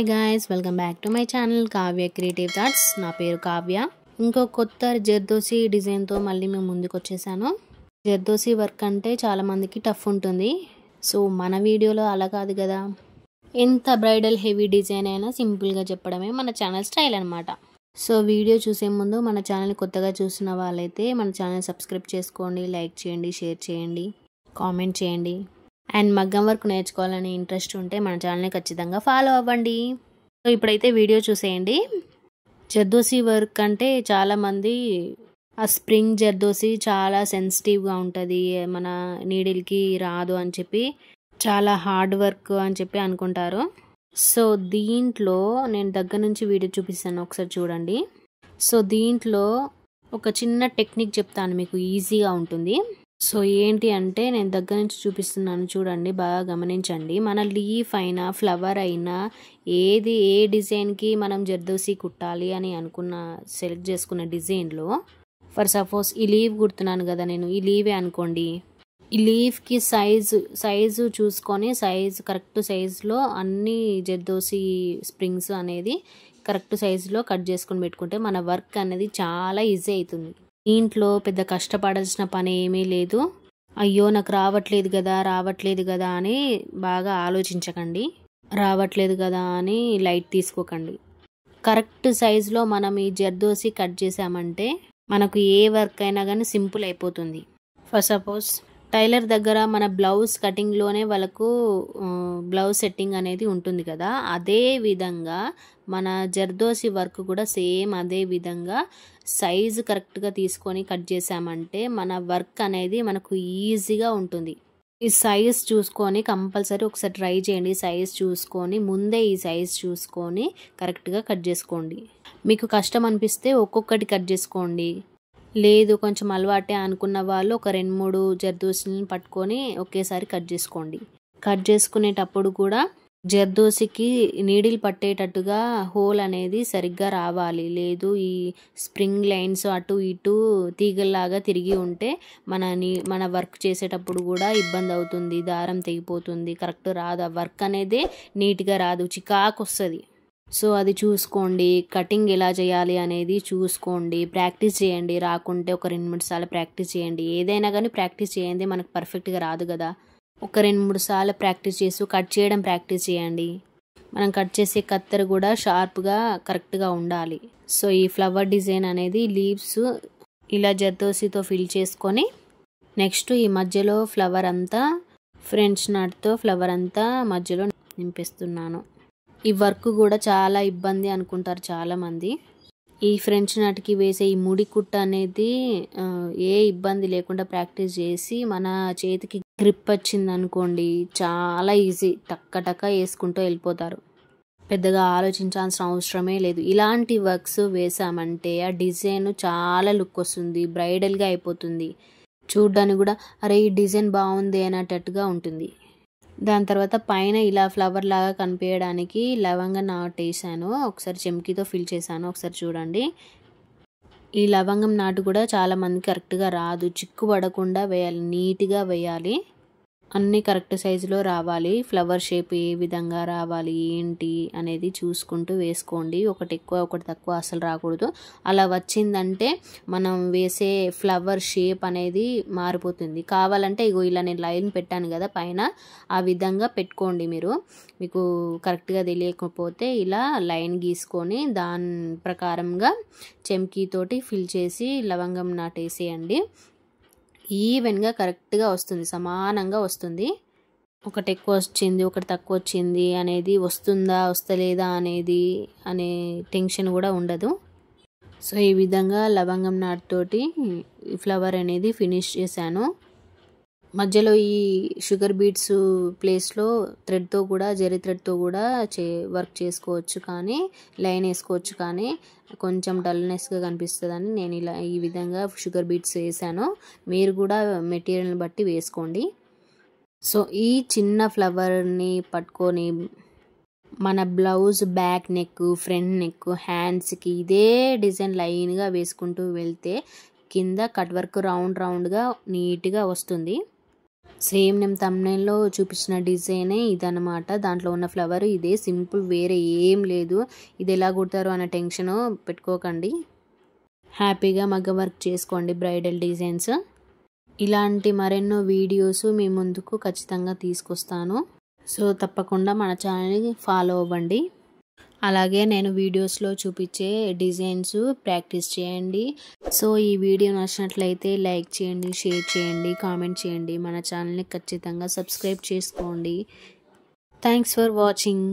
Guys, welcome back to my channel Kavya creative thoughts. నా పేరు కావ్య. ఇంకో కొత్త జర్దోసి డిజైన్తో మళ్ళీ మేము ముందుకు వచ్చేసాను. జర్దోసి వర్క్ అంటే చాలామందికి టఫ్ ఉంటుంది. సో మన వీడియోలో అలా కాదు కదా, ఎంత బ్రైడల్ హెవీ డిజైన్ అయినా సింపుల్గా చెప్పడమే మన ఛానల్ స్టైల్ అనమాట. సో వీడియో చూసే ముందు మన ఛానల్ కొత్తగా చూసిన వాళ్ళైతే మన ఛానల్ సబ్స్క్రైబ్ చేసుకోండి, లైక్ చేయండి, షేర్ చేయండి, కామెంట్ చేయండి. అండ్ మగ్గం వర్క్ నేర్చుకోవాలని ఇంట్రెస్ట్ ఉంటే మన ఛానల్ని ఖచ్చితంగా ఫాలో అవ్వండి. సో ఇప్పుడైతే వీడియో చూసేయండి. జర్దోసి వర్క్ అంటే చాలామంది ఆ స్ప్రింగ్ జర్దోసి చాలా సెన్సిటివ్గా ఉంటుంది, మన నీడిల్కి రాదు అని చెప్పి చాలా హార్డ్ వర్క్ అని చెప్పి అనుకుంటారు. సో దీంట్లో నేను దగ్గర నుంచి వీడియో చూపిస్తాను, ఒకసారి చూడండి. సో దీంట్లో ఒక చిన్న టెక్నిక్ చెప్తాను, మీకు ఈజీగా ఉంటుంది. సో ఏంటి అంటే నేను దగ్గర నుంచి చూపిస్తున్నాను, చూడండి, బాగా గమనించండి. మన లీఫ్ అయినా ఫ్లవర్ అయినా ఏ డిజైన్కి మనం జర్దోసి కుట్టాలి అని సెలెక్ట్ చేసుకున్న డిజైన్లో ఫర్ సపోజ్ ఈ లీవ్ కుడుతున్నాను కదా నేను, ఈ లీవే అనుకోండి. ఈ లీఫ్కి సైజు చూసుకొని కరెక్ట్ సైజులో అన్ని జర్దోసి స్ప్రింగ్స్ అనేది కరెక్ట్ సైజులో కట్ చేసుకొని పెట్టుకుంటే మన వర్క్ అనేది చాలా ఈజీ అవుతుంది. దీంట్లో పెద్ద కష్టపడాల్సిన పని ఏమీ లేదు. అయ్యో నాకు రావట్లేదు కదా అని బాగా ఆలోచించకండి, రావట్లేదు కదా అని లైట్ తీసుకోకండి. కరెక్ట్ సైజులో మనం ఈ జర్దోసి కట్ చేసామంటే మనకు ఏ వర్క్ అయినా కానీ సింపుల్ అయిపోతుంది. ఫర్ సపోజ్ టైలర్ దగ్గర మన బ్లౌజ్ కటింగ్లోనే వాళ్ళకు బ్లౌజ్ సెట్టింగ్ అనేది ఉంటుంది కదా, అదే విధంగా మన జర్దోసి వర్క్ కూడా సేమ్ అదే విధంగా సైజు కరెక్ట్గా తీసుకొని కట్ చేసామంటే మన వర్క్ అనేది మనకు ఈజీగా ఉంటుంది. ఈ సైజ్ చూసుకొని కంపల్సరీ ఒకసారి ట్రై చేయండి. ముందే ఈ సైజ్ చూసుకొని కరెక్ట్గా కట్ చేసుకోండి. మీకు కష్టం అనిపిస్తే ఒక్కొక్కటి కట్ చేసుకోండి, లేదు కొంచెం అలవాటే అనుకున్న వాళ్ళు ఒక 2-3 జర్దోసిని పట్టుకొని ఒకేసారి కట్ చేసుకోండి. కట్ చేసుకునేటప్పుడు కూడా జర్దోసికి నీడిల్ పట్టేటట్టుగా హోల్ అనేది సరిగ్గా రావాలి, లేదు ఈ స్ప్రింగ్ లైన్స్ అటు ఇటు తీగల్లాగా తిరిగి ఉంటే మన వర్క్ చేసేటప్పుడు కూడా ఇబ్బంది అవుతుంది, దారం తెగిపోతుంది, కరెక్ట్ రాదు, వర్క్ అనేది నీట్గా రాదు, చికాకు వస్తుంది. సో అది చూసుకోండి. కటింగ్ ఎలా చేయాలి అనేది చూసుకోండి, ప్రాక్టీస్ చేయండి. రాకుంటే ఒక 2-3 సార్లు ప్రాక్టీస్ చేయండి. ఏదైనా కానీ ప్రాక్టీస్ చేయండి, మనకు పర్ఫెక్ట్గా రాదు కదా. ఒక 2-3 సార్లు ప్రాక్టీస్ చేస్తూ కట్ చేయడం ప్రాక్టీస్ చేయండి. మనం కట్ చేసే కత్తెర కూడా షార్ప్గా కరెక్ట్గా ఉండాలి. సో ఈ ఫ్లవర్ డిజైన్ అనేది లీవ్స్ ఇలా జర్దోసితో ఫిల్ చేసుకొని నెక్స్ట్ ఈ మధ్యలో ఫ్లవర్ అంతా ఫ్రెంచ్ నట్తో ఫ్లవర్ అంతా మధ్యలో నింపిస్తున్నాను. ఈ వర్క్ కూడా చాలా ఇబ్బంది అనుకుంటారు చాలామంది. ఈ ఫ్రెంచ్ నట్కి వేసే ఈ ముడి కుట్ట అనేది ఏ ఇబ్బంది లేకుండా ప్రాక్టీస్ చేసి మన చేతికి గ్రిప్ వచ్చింది అనుకోండి, చాలా ఈజీ, టక్క వేసుకుంటూ వెళ్ళిపోతారు. పెద్దగా ఆలోచించాల్సిన అవసరమే లేదు. ఇలాంటి వర్క్స్ వేసామంటే ఆ డిజైన్ చాలా లుక్ వస్తుంది, బ్రైడల్గా అయిపోతుంది. చూడ్డానికి కూడా అరే ఈ డిజైన్ బాగుంది అనేటట్టుగా ఉంటుంది. దాని తర్వాత పైన ఇలా ఫ్లవర్ లాగా కనిపించడానికి లవంగం నాటు వేసాను, ఒకసారి చెమ్కీతో ఫిల్ చేశాను, ఒకసారి చూడండి. ఈ లవంగం నాటు కూడా చాలా మందికి కరెక్ట్గా రాదు, చిక్కు పడకుండా వేయాలి, నీట్గా వేయాలి, అన్నీ కరెక్ట్ సైజులో రావాలి. ఫ్లవర్ షేప్ ఏ విధంగా రావాలి ఏంటి అనేది చూసుకుంటూ వేసుకోండి. ఒకటి ఎక్కువ ఒకటి తక్కువ అసలు రాకూడదు. అలా వచ్చిందంటే మనం వేసే ఫ్లవర్ షేప్ అనేది మారిపోతుంది. కావాలంటే ఇగో ఇలా నేను లైన్ పెట్టాను కదా పైన, ఆ విధంగా పెట్టుకోండి. మీకు కరెక్ట్గా తెలియకపోతే ఇలా లైన్ గీసుకొని దాని ప్రకారంగా చెమ్కీతోటి ఫిల్ చేసి లవంగం నాటేసేయండి. ఈవెన్గా కరెక్ట్గా వస్తుంది, సమానంగా వస్తుంది. ఒకటి ఎక్కువ వచ్చింది ఒకటి తక్కువ వచ్చింది అనేది వస్తలేదా అనే టెన్షన్ కూడా ఉండదు. సో ఈ విధంగా లవంగం నాటుతోటి ఫ్లవర్ అనేది ఫినిష్ చేశాను. మధ్యలో ఈ షుగర్ బీడ్స్ ప్లేస్లో థ్రెడ్తో కూడా జరీ థ్రెడ్తో కూడా వర్క్ చేసుకోవచ్చు, కానీ లైన్ వేసుకోవచ్చు, కానీ కొంచెం డల్నెస్గా కనిపిస్తుందని నేను ఇలా ఈ విధంగా షుగర్ బీడ్స్ వేసాను. మీరు కూడా మెటీరియల్ని బట్టి వేసుకోండి. సో ఈ చిన్న ఫ్లవర్ని పట్టుకొని మన blouse back neck, front neck, హ్యాండ్స్కి ఇదే డిజైన్ లైన్గా వేసుకుంటూ వెళ్తే కింద కట్ వర్క్ రౌండ్గా నీట్గా వస్తుంది. సేమ్ నేను థంబ్నెయిల్లో చూపించిన డిజైనే ఇదన్నమాట. దాంట్లో ఉన్న ఫ్లవర్ ఇదే, సింపుల్, వేరే ఏం లేదు. ఇది ఎలా కుడతారో అనే టెన్షన్ పెట్టుకోకండి. హ్యాపీగా మగ్గం వర్క్ చేసుకోండి బ్రైడల్ డిజైన్స్. ఇలాంటి మరెన్నో వీడియోస్ మీ ముందుకు ఖచ్చితంగా తీసుకొస్తాను. సో తప్పకుండా మన ఛానల్ని ఫాలో అవ్వండి. అలాగే నేను వీడియోస్లో చూపించే డిజైన్స్ ప్రాక్టీస్ చేయండి. సో ఈ వీడియో నచ్చినట్లయితే లైక్ చేయండి, షేర్ చేయండి, కామెంట్ చేయండి. మన ఛానల్ని ఖచ్చితంగా సబ్స్క్రైబ్ చేసుకోండి. Thanks for watching.